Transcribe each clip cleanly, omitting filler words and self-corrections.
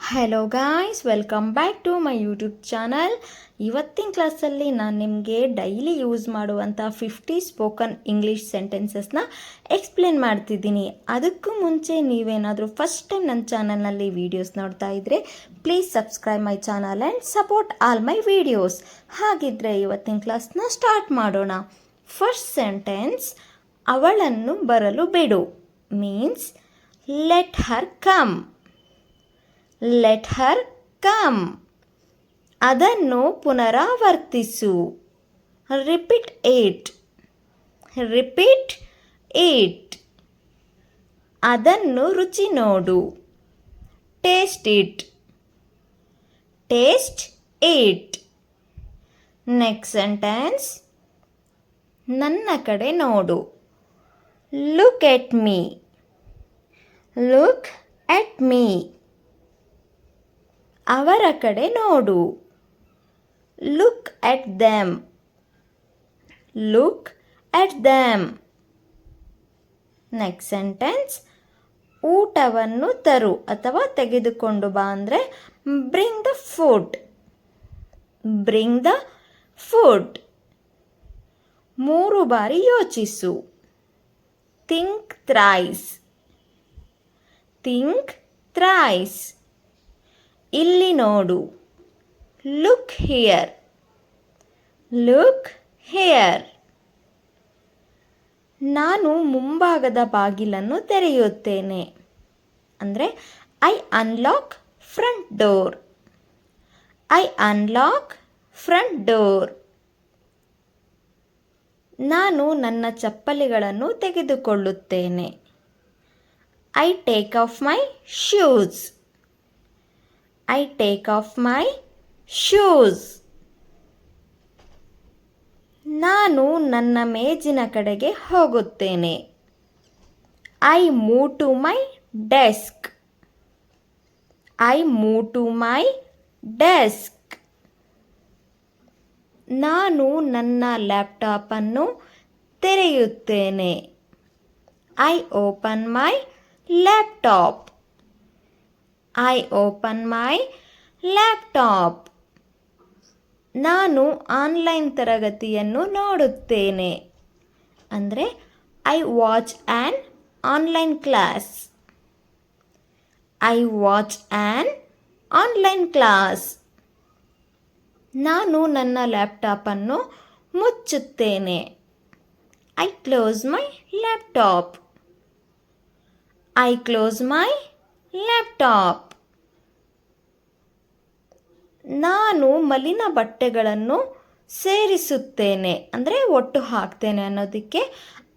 Hello guys, welcome back to my YouTube channel. ಇವತ್ತಿನ ಕ್ಲಾಸಲ್ಲಿ ನಾನು ನಿಮಗೆ ಡೈಲಿ ಯೂಸ್ ಮಾಡುವಂಥ 50 ಸ್ಪೋಕನ್ ಇಂಗ್ಲೀಷ್ ಸೆಂಟೆನ್ಸಸ್ನ ಎಕ್ಸ್ಪ್ಲೇನ್ ಮಾಡ್ತಿದ್ದೀನಿ. ಅದಕ್ಕೂ ಮುಂಚೆ ನೀವೇನಾದರೂ ಫಸ್ಟ್ ಟೈಮ್ ನನ್ನ ಚಾನಲ್ನಲ್ಲಿ ವೀಡಿಯೋಸ್ ನೋಡ್ತಾ ಇದ್ದರೆ please subscribe my channel and support all my videos. ಹಾಗಿದ್ರೆ ಇವತ್ತಿನ ಕ್ಲಾಸ್ನ ಸ್ಟಾರ್ಟ್ ಮಾಡೋಣ. ಫಸ್ಟ್ ಸೆಂಟೆನ್ಸ್, ಅವಳನ್ನು ಬರಲು ಬಿಡು means let her come. Let her come. ಅದನ್ನು ಪುನರಾವರ್ತಿಸು. Repeat it. Repeat it. ಅದನ್ನು ರುಚಿ ನೋಡು. Taste it. Taste it. Next sentence, ನನ್ನ ಕಡೆ ನೋಡು. Look at me. Look at me. ಅವರ ಕಡೆ ನೋಡು. Look at them. Look at them. Next sentence, ಊಟವನ್ನು ತರು ಅಥವಾ ತೆಗೆದುಕೊಂಡು ಬಾ ಅಂದರೆ bring the food. Bring the food. 3 ಬಾರಿ ಯೋಚಿಸು. Think thrice. Think thrice. ಇಲ್ಲಿ ನೋಡು. Look here. Look here. ನಾನು ಮುಂಭಾಗದ ಬಾಗಿಲನ್ನು ತೆರೆಯುತ್ತೇನೆ ಅಂದರೆ I unlock front door. I unlock front door. ನಾನು ನನ್ನ ಚಪ್ಪಲಿಗಳನ್ನು ತೆಗೆದುಕೊಳ್ಳುತ್ತೇನೆ. I take of my shoes. I take off my shoes. ನಾನು ನನ್ನ ಮೇಜಿನ ಕಡೆಗೆ ಹೋಗುತ್ತೇನೆ. I move to my desk. I move to my desk. ನಾನು ನನ್ನ ಲ್ಯಾಪ್ಟಾಪನ್ನು ತೆರೆಯುತ್ತೇನೆ. I open my laptop. I open my laptop. ನಾನು ಆನ್ಲೈನ್ ತರಗತಿಯನ್ನು ನೋಡುತ್ತೇನೆ ಅಂದರೆ I watch an online class. I watch an online class. ನಾನು ನನ್ನ ಲ್ಯಾಪ್ಟಾಪನ್ನು ಮುಚ್ಚುತ್ತೇನೆ. I close my laptop. I close my laptop. ನಾನು ಮಲಿನ ಬಟ್ಟೆಗಳನ್ನು ಸೇರಿಸುತ್ತೇನೆ ಅಂದರೆ ಒಟ್ಟು ಹಾಕ್ತೇನೆ ಅನ್ನೋದಕ್ಕೆ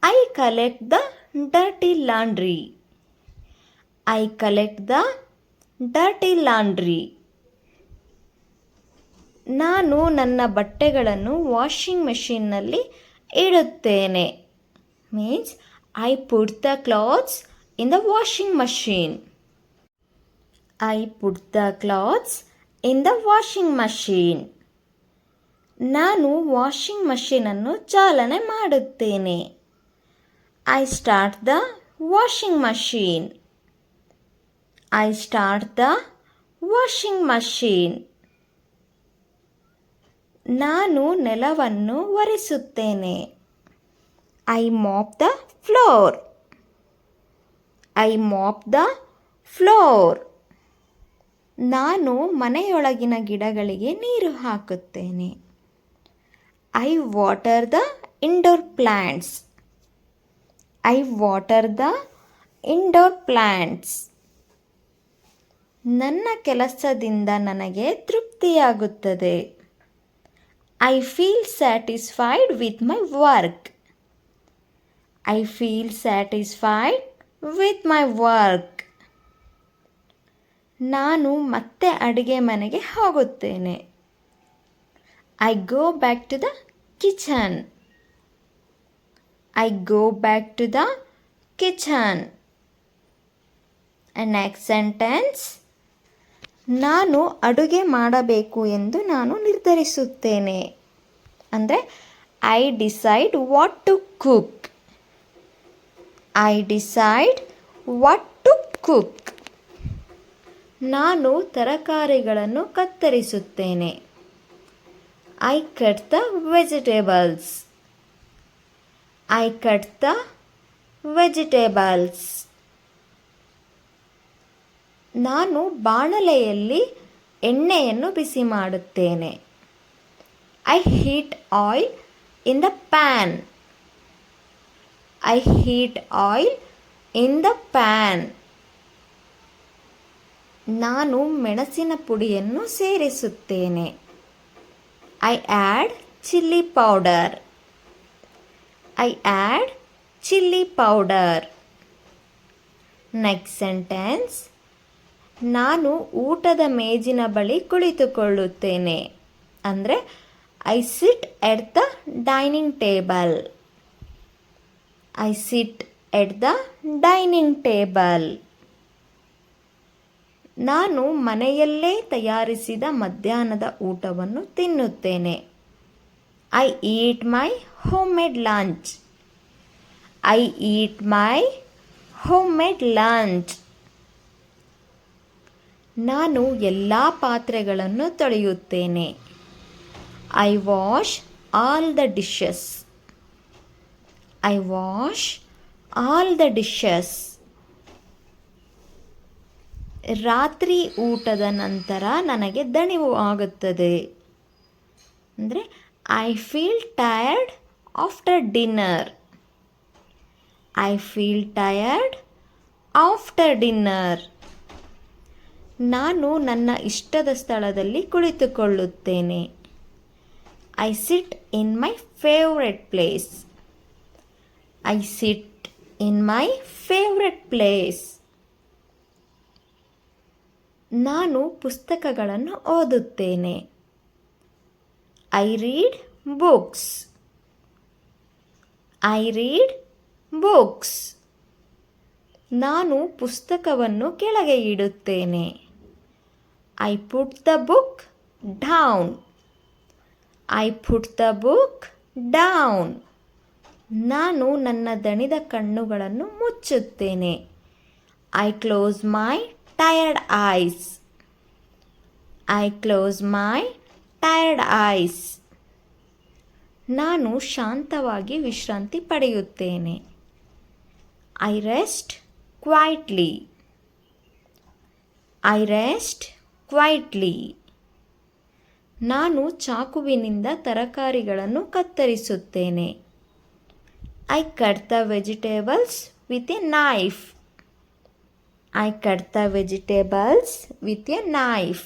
I collect the dirty laundry. I collect the dirty laundry. ನಾನು ನನ್ನ ಬಟ್ಟೆಗಳನ್ನು ವಾಷಿಂಗ್ ಮೆಷಿನ್ನಲ್ಲಿ ಇಡುತ್ತೇನೆ means I put the clothes in the washing machine. I put the clothes in the washing machine. ನಾನು ವಾಷಿಂಗ್ ಮಷೀನನ್ನು ಚಾಲನೆ ಮಾಡುತ್ತೇನೆ. I start the washing machine. I start the washing machine. ನಾನು ನೆಲವನ್ನು ಒರೆಸುತ್ತೇನೆ. I mop the floor. I mop the floor. ನಾನು ಮನೆಯೊಳಗಿನ ಗಿಡಗಳಿಗೆ ನೀರು ಹಾಕುತ್ತೇನೆ. I water the indoor plants. I water the indoor plants. ನನ್ನ ಕೆಲಸದಿಂದ ನನಗೆ ತೃಪ್ತಿಯಾಗುತ್ತದೆ. I feel satisfied with my work. I feel satisfied with my work. ನಾನು ಮತ್ತೆ ಅಡುಗೆ ಮನೆಗೆ ಹೋಗುತ್ತೇನೆ. I go back to the kitchen. I go back to the kitchen. Next sentence, ನಾನು ಅಡುಗೆ ಮಾಡಬೇಕು ಎಂದು ನಾನು ನಿರ್ಧರಿಸುತ್ತೇನೆ ಅಂದರೆ I decide what to cook. I decide what to cook. ನಾನು ತರಕಾರಿಗಳನ್ನು ಕತ್ತರಿಸುತ್ತೇನೆ. I cut the vegetables. I cut the vegetables. ನಾನು ಬಾಣಲೆಯಲ್ಲಿ ಎಣ್ಣೆಯನ್ನು ಬಿಸಿ ಮಾಡುತ್ತೇನೆ. I heat oil in the pan. I heat oil in the pan. ನಾನು ಮೆಣಸಿನ ಪುಡಿಯನ್ನು ಸೇರಿಸುತ್ತೇನೆ. I add chilli powder. I add chilli powder. Next sentence. ನಾನು ಊಟದ ಮೇಜಿನ ಬಳಿ ಕುಳಿತುಕೊಳ್ಳುತ್ತೇನೆ. ಅಂದರೆ I sit at the dining table. I sit at the dining table. ನಾನು ಮನೆಯಲ್ಲೇ ತಯಾರಿಸಿದ ಮಧ್ಯಾಹ್ನದ ಊಟವನ್ನು ತಿನ್ನುತ್ತೇನೆ. I eat my homemade lunch. I eat my homemade lunch. ನಾನು ಎಲ್ಲ ಪಾತ್ರೆಗಳನ್ನು ತೊಳೆಯುತ್ತೇನೆ. I wash all the dishes. I wash all the dishes. ರಾತ್ರಿ ಊಟದ ನಂತರ ನನಗೆ ದಣಿವು ಆಗುತ್ತದೆ. ಅಂದರೆ I feel tired after dinner. I feel tired after dinner. ನಾನು ನನ್ನ ಇಷ್ಟದ ಸ್ಥಳದಲ್ಲಿ ಕುಳಿತುಕೊಳ್ಳುತ್ತೇನೆ. I sit in my favourite place. I sit in my favourite place. ನಾನು ಪುಸ್ತಕಗಳನ್ನು ಓದುತ್ತೇನೆ. I read books. I read books. ನಾನು ಪುಸ್ತಕವನ್ನು ಕೆಳಗೆ ಇಡುತ್ತೇನೆ. I put the book down. I put the book down. ನಾನು ನನ್ನ ದಣಿದ ಕಣ್ಣುಗಳನ್ನು ಮುಚ್ಚುತ್ತೇನೆ. I close my tired eyes. I close my tired eyes. ನಾನು ಶಾಂತವಾಗಿ ವಿಶ್ರಾಂತಿ ಪಡೆಯುತ್ತೇನೆ. I rest quietly. I rest quietly. ನಾನು ಚಾಕುವಿನಿಂದ ತರಕಾರಿಗಳನ್ನು ಕತ್ತರಿಸುತ್ತೇನೆ. I cut the vegetables with a knife. I cut the vegetables with a knife.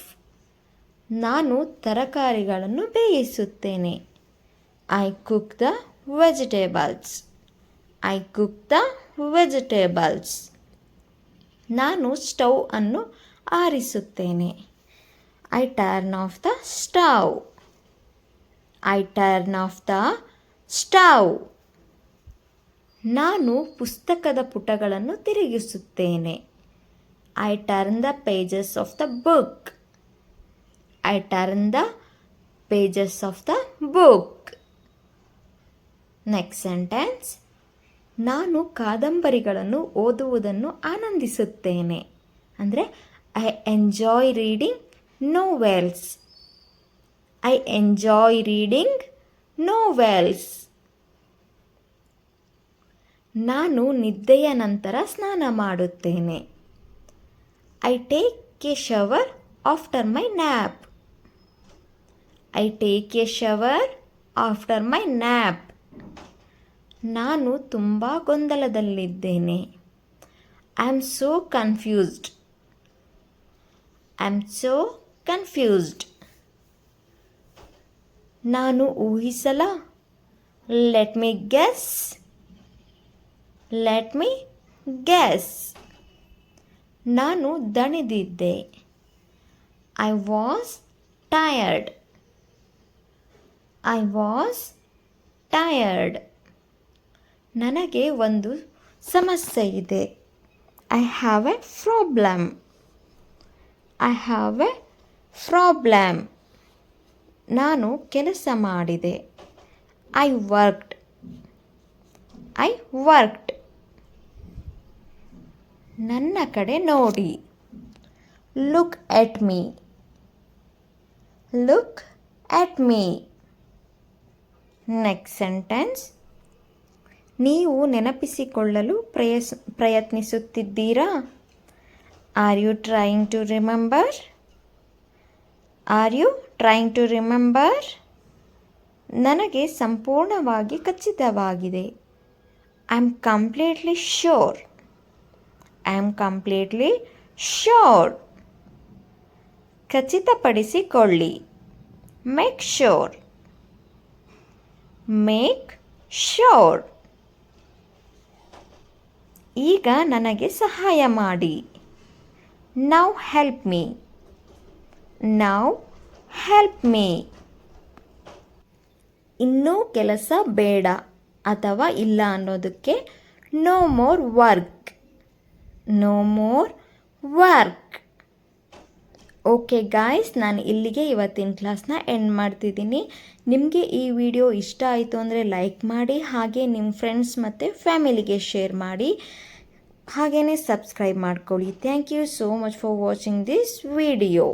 ನಾನು ತರಕಾರಿಗಳನ್ನು ಬೇಯಿಸುತ್ತೇನೆ. I cook the vegetables. I cook the vegetables. ನಾನು ಸ್ಟವ್ ಅನ್ನು ಆರಿಸುತ್ತೇನೆ. I turn off the stove. I turn off the stove. ನಾನು ಪುಸ್ತಕದ ಪುಟಗಳನ್ನು ತಿರುಗಿಸುತ್ತೇನೆ. I turn the pages of the book. I turn the pages of the book. Next sentence. ನಾನು ಕಾದಂಬರಿಗಳನ್ನು ಓದುವುದನ್ನು ಆನಂದಿಸುತ್ತೇನೆ. ಅಂದರೆ I enjoy reading novels. I enjoy reading novels. ನಾನು ನಿದ್ದೆಯ ನಂತರ ಸ್ನಾನ ಮಾಡುತ್ತೇನೆ. I take a shower after my nap. I take a shower after my nap. ನಾನು ತುಂಬ ಗೊಂದಲದಲ್ಲಿದ್ದೇನೆ. I am so confused. I am so confused. ನಾನು ಊಹಿಸಲ. Let me guess. Let me guess. ನಾನು ದಣಿದಿದ್ದೆ. I was tired. I was tired. ನನಗೆ ಒಂದು ಸಮಸ್ಯೆ ಇದೆ. I have a problem. I have a problem. ನಾನು ಕೆಲಸ ಮಾಡಿದೆ. I worked. I worked. ನನ್ನ ಕಡೆ ನೋಡಿ. Look at me. Look at me. Next sentence. ನೀವು ನೆನಪಿಸಿಕೊಳ್ಳಲು ಪ್ರಯತ್ನಿಸುತ್ತಿದ್ದೀರಾ? Are you trying to remember? Are you trying to remember? ನನಗೆ ಸಂಪೂರ್ಣವಾಗಿ ಖಚಿತವಾಗಿದೆ. I am completely sure. I am completely sure. ಖಚಿತಪಡಿಸಿಕೊಳ್ಳಿ. Make sure. Make sure. ಈಗ ನನಗೆ ಸಹಾಯ ಮಾಡಿ. Now help me. Now help me. ಇನ್ನೂ ಕೆಲಸ ಬೇಡ ಅಥವಾ ಇಲ್ಲ ಅನ್ನೋದಕ್ಕೆ no more work. No more work. Okay guys, ನಾನು ಇಲ್ಲಿಗೆ ಇವತ್ತಿನ ಕ್ಲಾಸ್ನ ಎಂಡ್ ಮಾಡ್ತಿದ್ದೀನಿ. ನಿಮಗೆ ಈ ವಿಡಿಯೋ ಇಷ್ಟ ಆಯಿತು ಅಂದರೆ ಲೈಕ್ ಮಾಡಿ, ಹಾಗೆ ನಿಮ್ಮ ಫ್ರೆಂಡ್ಸ್ ಮತ್ತು ಫ್ಯಾಮಿಲಿಗೆ ಶೇರ್ ಮಾಡಿ, ಹಾಗೆಯೇ ಸಬ್ಸ್ಕ್ರೈಬ್ ಮಾಡ್ಕೊಳ್ಳಿ. Thank you so much for watching this video.